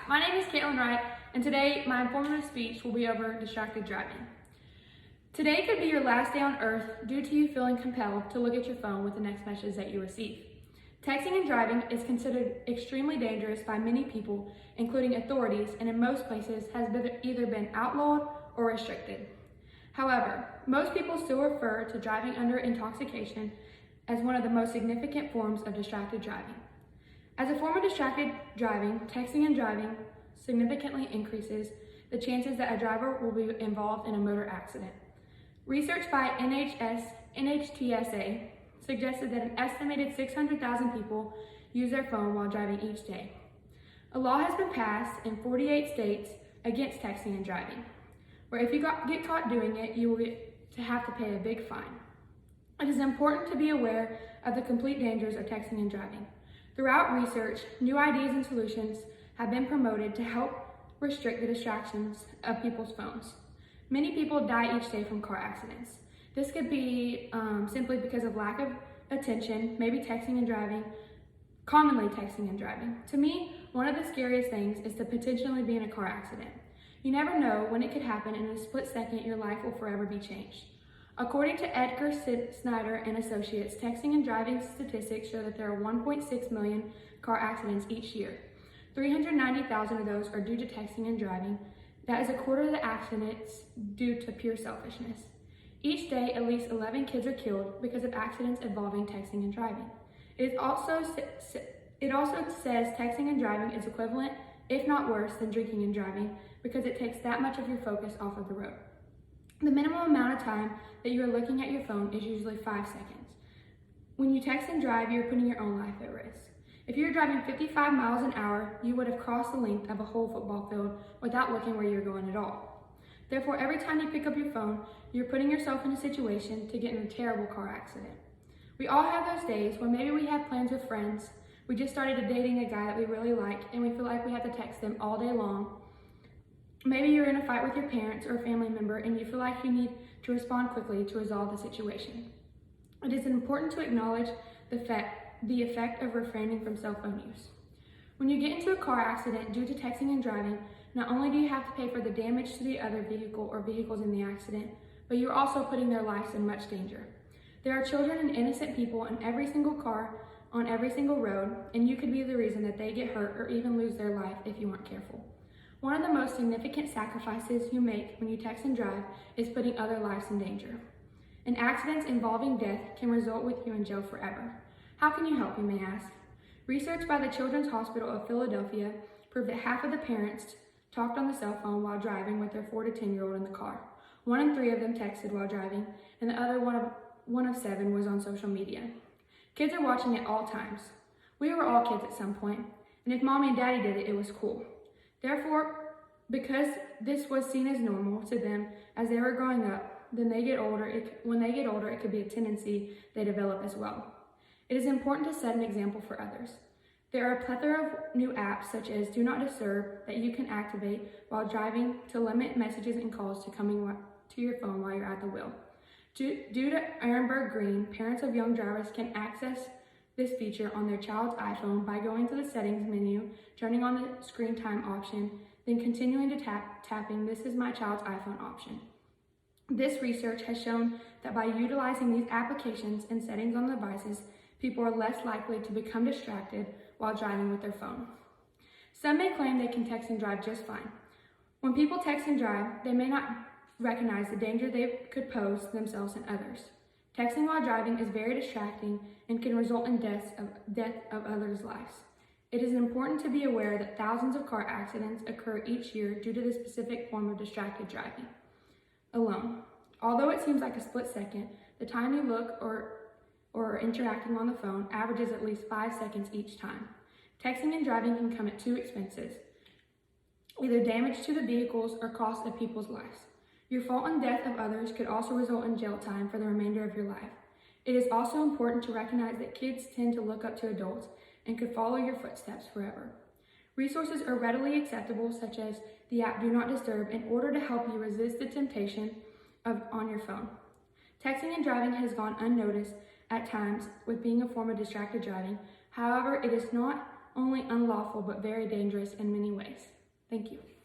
my name is Caitlin Wright, and today my informative speech will be over distracted driving. Today could be your last day on earth due to you feeling compelled to look at your phone with the next message that you receive. Texting and driving is considered extremely dangerous by many people, including authorities, and in most places has either been outlawed or restricted. However, most people still refer to driving under intoxication as one of the most significant forms of distracted driving. As a form of distracted driving, texting and driving significantly increases the chances that a driver will be involved in a motor accident. Research by NHTSA suggested that an estimated 600,000 people use their phone while driving each day. A law has been passed in 48 states against texting and driving, where if you get caught doing it, you will have to pay a big fine. It is important to be aware of the complete dangers of texting and driving. Throughout research, new ideas and solutions have been promoted to help restrict the distractions of people's phones. Many people die each day from car accidents. This could be simply because of lack of attention, maybe texting and driving, commonly texting and driving. To me, one of the scariest things is to potentially be in a car accident. You never know when it could happen, and in a split second, your life will forever be changed. According to Edgar Snyder and Associates, texting and driving statistics show that there are 1.6 million car accidents each year. 390,000 of those are due to texting and driving. That is a quarter of the accidents due to pure selfishness. Each day, at least 11 kids are killed because of accidents involving texting and driving. It also says texting and driving is equivalent, if not worse, than drinking and driving because it takes that much of your focus off of the road. The minimum amount of time that you are looking at your phone is usually 5 seconds. When you text and drive, you're putting your own life at risk. If you're driving 55 miles an hour, you would have crossed the length of a whole football field without looking where you're going at all. Therefore, every time you pick up your phone, you're putting yourself in a situation to get in a terrible car accident. We all have those days where maybe we have plans with friends, we just started dating a guy that we really like, and we feel like we have to text them all day long. Maybe you're in a fight with your parents or a family member and you feel like you need to respond quickly to resolve the situation. It is important to acknowledge the effect of refraining from cell phone use. When you get into a car accident due to texting and driving, not only do you have to pay for the damage to the other vehicle or vehicles in the accident, but you're also putting their lives in much danger. There are children and innocent people in every single car on every single road, and you could be the reason that they get hurt or even lose their life if you aren't careful. One of the most significant sacrifices you make when you text and drive is putting other lives in danger. And accidents involving death can result with you in jail forever. How can you help, you may ask? Research by the Children's Hospital of Philadelphia proved that half of the parents talked on the cell phone while driving with their 4 to 10-year-old in the car. 1 in 3 of them texted while driving, and the other one of 7 was on social media. Kids are watching at all times. We were all kids at some point, and if mommy and daddy did it, it was cool. Therefore, because this was seen as normal to them as they were growing up, when they get older, it could be a tendency they develop as well. It is important to set an example for others. There are a plethora of new apps such as Do Not Disturb that you can activate while driving to limit messages and calls to coming to your phone while you're at the wheel. Due to Ehrenberg Green, parents of young drivers can access this feature on their child's iPhone by going to the settings menu, turning on the screen time option, then continuing to tapping This is my child's iPhone option. This research has shown that by utilizing these applications and settings on devices, people are less likely to become distracted while driving with their phone. Some may claim they can text and drive just fine. When people text and drive, they may not recognize the danger they could pose to themselves and others. Texting while driving is very distracting and can result in death of others' lives. It is important to be aware that thousands of car accidents occur each year due to this specific form of distracted driving alone. Although it seems like a split second, the time you look or interacting on the phone averages at least 5 seconds each time. Texting and driving can come at 2 expenses, either damage to the vehicles or cost of people's lives. Your fault and death of others could also result in jail time for the remainder of your life. It is also important to recognize that kids tend to look up to adults and could follow your footsteps forever. Resources are readily accessible, such as the app Do Not Disturb, in order to help you resist the temptation on your phone. Texting and driving has gone unnoticed at times with being a form of distracted driving. However, it is not only unlawful but very dangerous in many ways. Thank you.